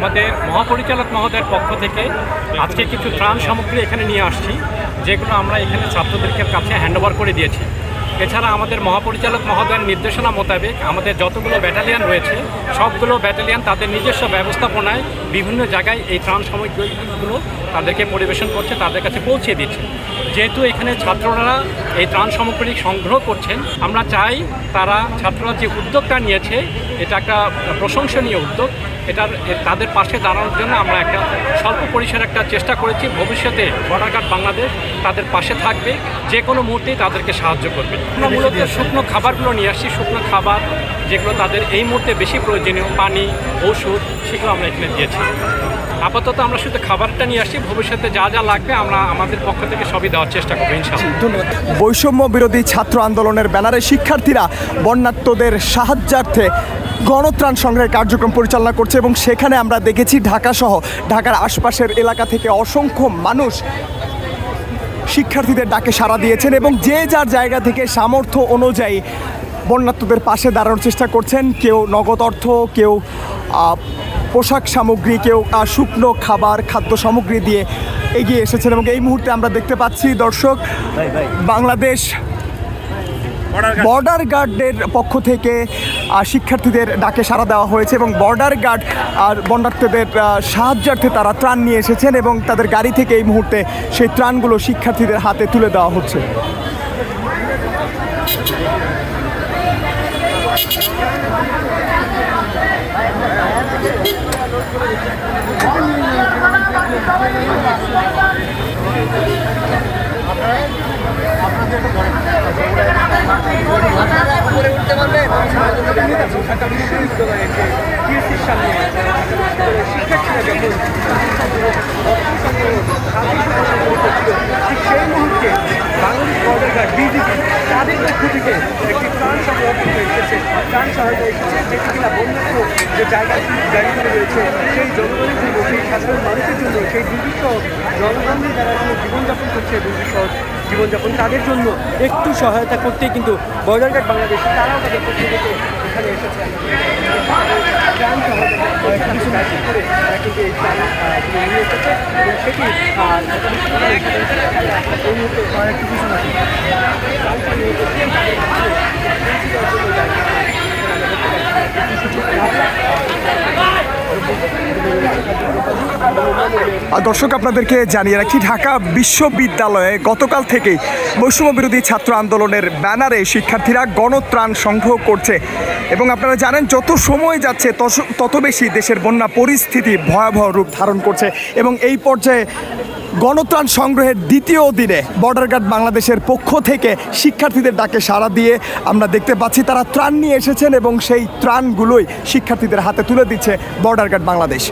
আমাদের মহাপরিচালক মহোদয়ের পক্ষ থেকে আজকে কিছু ত্রাণ সামগ্রী এখানে নিয়ে আসছি, যেগুলো আমরা এখানে ছাত্রদের কাছে হ্যান্ডওভার করে দিয়েছি। এছাড়া আমাদের মহাপরিচালক মহোদয়ের নির্দেশনা মোতাবেক আমাদের যতগুলো ব্যাটালিয়ান রয়েছে সবগুলো ব্যাটালিয়ান তাদের নিজস্ব ব্যবস্থাপনায় বিভিন্ন জায়গায় এই ত্রাণ সামগ্রীগুলো তাদেরকে পরিবেশন করছে, তাদের কাছে পৌঁছে দিচ্ছে। যেহেতু এখানে ছাত্ররা এই ত্রাণ সামগ্রী সংগ্রহ করছেন, আমরা চাই ছাত্ররা যে উদ্যোগটা নিয়েছে এটা একটা প্রশংসনীয় উদ্যোগ। তাদের পাশে দাঁড়ানোর জন্য আমরা একটা স্বল্প পরিসরে একটা চেষ্টা করেছি। ভবিষ্যতে বর্ডার গার্ড বাংলাদেশ তাদের পাশে থাকবে, যে কোনো মুহূর্তেই তাদেরকে সাহায্য করবে। আমরা মূলত শুকনো খাবারগুলো নিয়ে আসছি, শুকনো খাবার যেগুলো তাদের এই মুহূর্তে বেশি প্রয়োজনীয়, পানি, ওষুধ, সেগুলো আমরা এখানে দিয়েছি। আপাতত আমরা শুধু খাবারটা নিয়ে আসছি, ভবিষ্যতে যা যা লাগবে আমরা আমাদের পক্ষ থেকে সবই দেওয়ার চেষ্টা করবো ইনশাআল্লাহ। ধন্যবাদ। বৈষম্য বিরোধী ছাত্র আন্দোলনের ব্যানারে শিক্ষার্থীরা বন্যার্তদের সাহায্যার্থে গণত্রাণ সংগ্রহের কার্যক্রম পরিচালনা করছে এবং সেখানে আমরা দেখেছি ঢাকা সহ ঢাকার আশপাশের এলাকা থেকে অসংখ্য মানুষ শিক্ষার্থীদের ডাকে সাড়া দিয়েছেন এবং যে যার জায়গা থেকে সামর্থ্য অনুযায়ী বন্যার্তদের পাশে দাঁড়ানোর চেষ্টা করছেন। কেউ নগদ অর্থ, কেউ পোশাক সামগ্রী, কেউ শুকনো খাবার, খাদ্য সামগ্রী দিয়ে এগিয়ে এসেছেন। এবং এই মুহূর্তে আমরা দেখতে পাচ্ছি দর্শক, বাংলাদেশ বর্ডার গার্ডের পক্ষ থেকে শিক্ষার্থীদের ডাকে সাড়া দেওয়া হয়েছে এবং বর্ডার গার্ড আর বন্যার্থীদের সাহায্যার্থে তারা ত্রাণ নিয়ে এসেছেন এবং তাদের গাড়ি থেকে এই মুহূর্তে সেই ত্রাণগুলো শিক্ষার্থীদের হাতে তুলে দেওয়া হচ্ছে। সেই মুহূর্তে বাংলাদেশ বর্ডার গার্ড বিজিবি তাদের পক্ষ থেকে একটি ত্রাণ সহায়তা এসেছে, ত্রাণ সহায়তা এসেছে, যেটি কিনা বন্যার্ত যে জায়গাগুলো রয়েছে সেই জনগণের জন্য, সেই সাধারণ মানুষের জন্য, সেই দুর্বিষহ জনগণের যারা জীবনযাপন করছে, দুর্বিষহ জীবনযাপন, তাদের জন্য একটু সহায়তা করতেই কিন্তু বর্ডার গার্ড বাংলাদেশ তারাও তাদের পক্ষ থেকে এখানে এসেছে। ত্রাণ সহায়তা করে কিন্তু এই ত্রাণ নিয়ে এসেছে এবং সেটি এই মুহূর্তে একটু কিছু না দর্শক, আপনাদেরকে জানিয়ে রাখি, ঢাকা বিশ্ববিদ্যালয়ে গতকাল থেকেই বৈষম্য বিরোধী ছাত্র আন্দোলনের ব্যানারে শিক্ষার্থীরা গণত্রাণ সংগ্রহ করছে এবং আপনারা জানেন যত সময় যাচ্ছে তত বেশি দেশের বন্যা পরিস্থিতি ভয়াবহ রূপ ধারণ করছে এবং এই পর্যায়ে গণত্রাণ সংগ্রহের দ্বিতীয় দিনে বর্ডার গার্ড বাংলাদেশের পক্ষ থেকে শিক্ষার্থীদের ডাকে সাড়া দিয়ে আমরা দেখতে পাচ্ছি তারা ত্রাণ নিয়ে এসেছেন এবং সেই ত্রাণগুলোই শিক্ষার্থীদের হাতে তুলে দিচ্ছে বর্ডার গার্ড বাংলাদেশ।